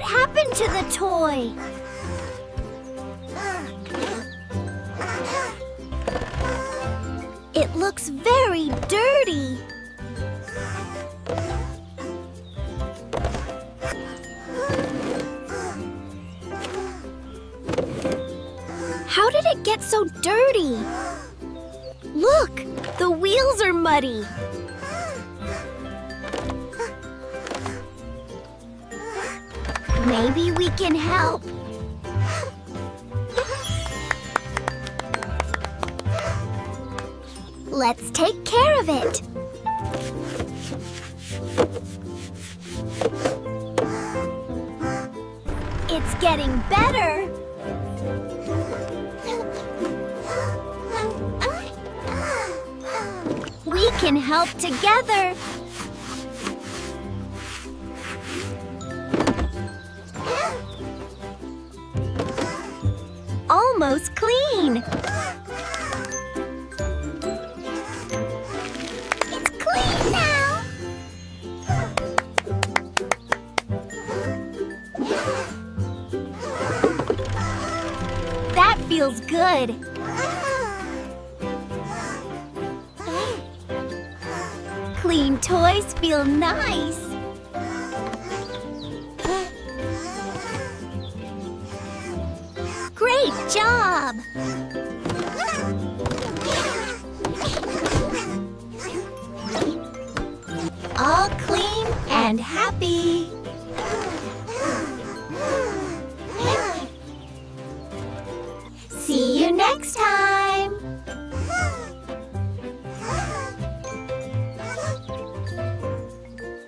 happened to the toy? It looks very dirty. How did it get so dirty? Look, the wheels are muddy. Maybe we can help. Let's take care of it. It's getting better. We can help together. Almost clean. It's clean now. That feels good. Clean toys feel nice. Great job! All clean and happy.